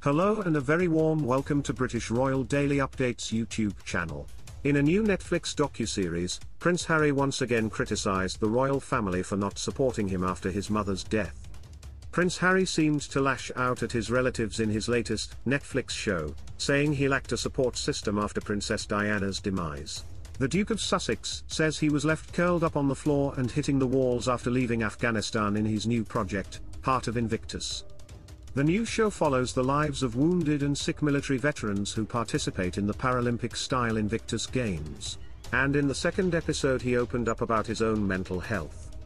Hello and a very warm welcome to British Royal Daily Updates YouTube channel. In a new Netflix docu-series, Prince Harry once again criticised the royal family for not supporting him after his mother's death. Prince Harry seemed to lash out at his relatives in his latest Netflix show, saying he lacked a support system after Princess Diana's demise. The Duke of Sussex says he was left curled up on the floor and hitting the walls after leaving Afghanistan in his new project, Part of Invictus. The new show follows the lives of wounded and sick military veterans who participate in the Paralympic-style Invictus Games. And in the second episode he opened up about his own mental health.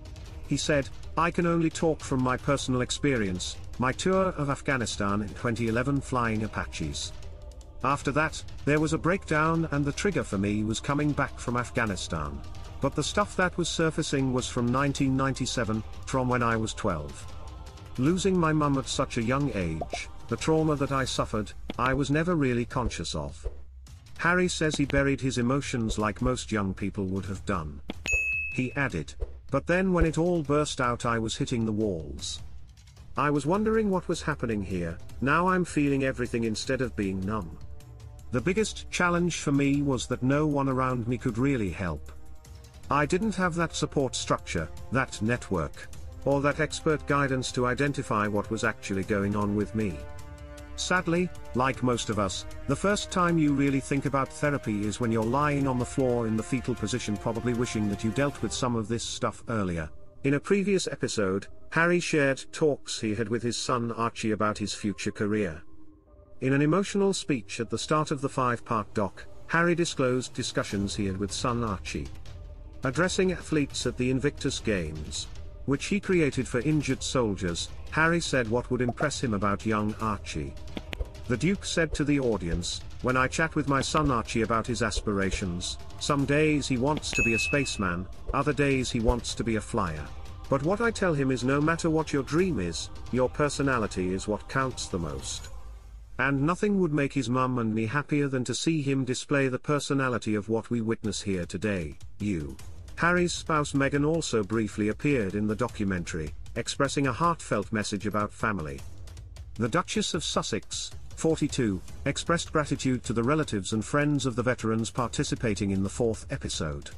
He said, "I can only talk from my personal experience, my tour of Afghanistan in 2011 flying Apaches. After that, there was a breakdown and the trigger for me was coming back from Afghanistan. But the stuff that was surfacing was from 1997, from when I was 12. Losing my mum at such a young age, the trauma that I suffered, I was never really conscious of." Harry says he buried his emotions like most young people would have done. He added, "But then when it all burst out I was hitting the walls. I was wondering what was happening here, now I'm feeling everything instead of being numb. The biggest challenge for me was that no one around me could really help. I didn't have that support structure, that network, or that expert guidance to identify what was actually going on with me. Sadly, like most of us, the first time you really think about therapy is when you're lying on the floor in the fetal position, probably wishing that you dealt with some of this stuff earlier." In a previous episode, Harry shared talks he had with his son Archie about his future career. In an emotional speech at the start of the 5-part doc, Harry disclosed discussions he had with son Archie. Addressing athletes at the Invictus Games, which he created for injured soldiers, Harry said what would impress him about young Archie. The Duke said to the audience, "When I chat with my son Archie about his aspirations, some days he wants to be a spaceman, other days he wants to be a flyer. But what I tell him is no matter what your dream is, your personality is what counts the most. And nothing would make his mum and me happier than to see him display the personality of what we witness here today, you." Harry's spouse Meghan also briefly appeared in the documentary, expressing a heartfelt message about family. The Duchess of Sussex, 42, expressed gratitude to the relatives and friends of the veterans participating in the 4th episode.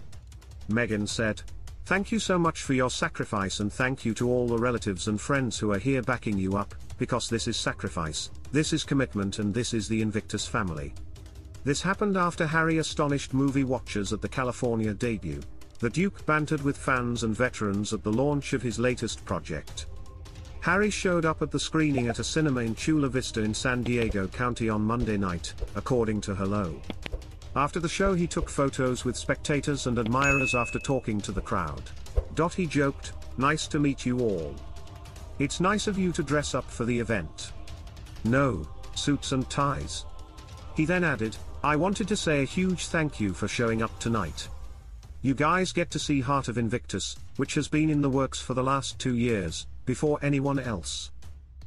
Meghan said, "Thank you so much for your sacrifice and thank you to all the relatives and friends who are here backing you up, because this is sacrifice, this is commitment and this is the Invictus family." This happened after Harry astonished movie watchers at the California debut. The Duke bantered with fans and veterans at the launch of his latest project. Harry showed up at the screening at a cinema in Chula Vista in San Diego County on Monday night, according to Hello. After the show he took photos with spectators and admirers after talking to the crowd. He joked, "Nice to meet you all. It's nice of you to dress up for the event. No, suits and ties." He then added, "I wanted to say a huge thank you for showing up tonight. You guys get to see Heart of Invictus, which has been in the works for the last 2 years, before anyone else.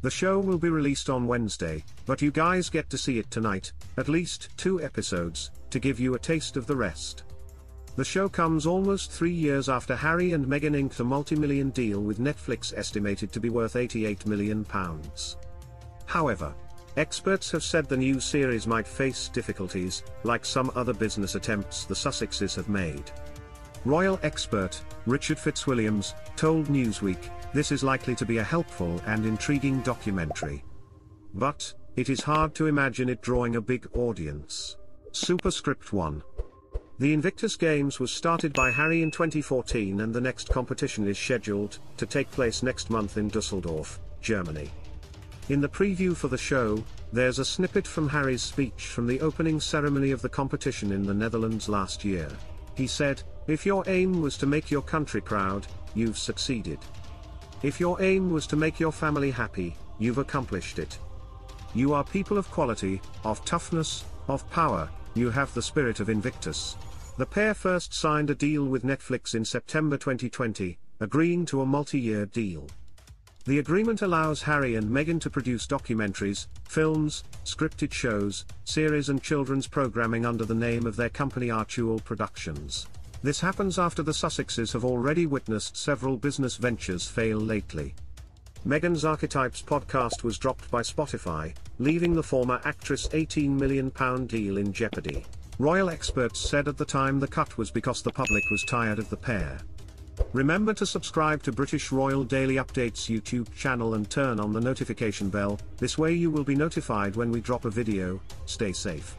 The show will be released on Wednesday, but you guys get to see it tonight, at least 2 episodes, to give you a taste of the rest." The show comes almost 3 years after Harry and Meghan inked a multi-million deal with Netflix estimated to be worth £88 million. However, experts have said the new series might face difficulties, like some other business attempts the Sussexes have made. Royal expert, Richard Fitzwilliams, told Newsweek, "This is likely to be a helpful and intriguing documentary. But, it is hard to imagine it drawing a big audience." Superscript 1. The Invictus Games was started by Harry in 2014 and the next competition is scheduled to take place next month in Düsseldorf, Germany. In the preview for the show, there's a snippet from Harry's speech from the opening ceremony of the competition in the Netherlands last year. He said, "If your aim was to make your country proud, you've succeeded. If your aim was to make your family happy, you've accomplished it. You are people of quality, of toughness, of power, you have the spirit of Invictus." The pair first signed a deal with Netflix in September 2020, agreeing to a multi-year deal. The agreement allows Harry and Meghan to produce documentaries, films, scripted shows, series and children's programming under the name of their company Artual Productions. This happens after the Sussexes have already witnessed several business ventures fail lately. Meghan's Archetypes podcast was dropped by Spotify, leaving the former actress' £18 million deal in jeopardy. Royal experts said at the time the cut was because the public was tired of the pair. Remember to subscribe to British Royal Daily Updates YouTube channel and turn on the notification bell, this way you will be notified when we drop a video. Stay safe.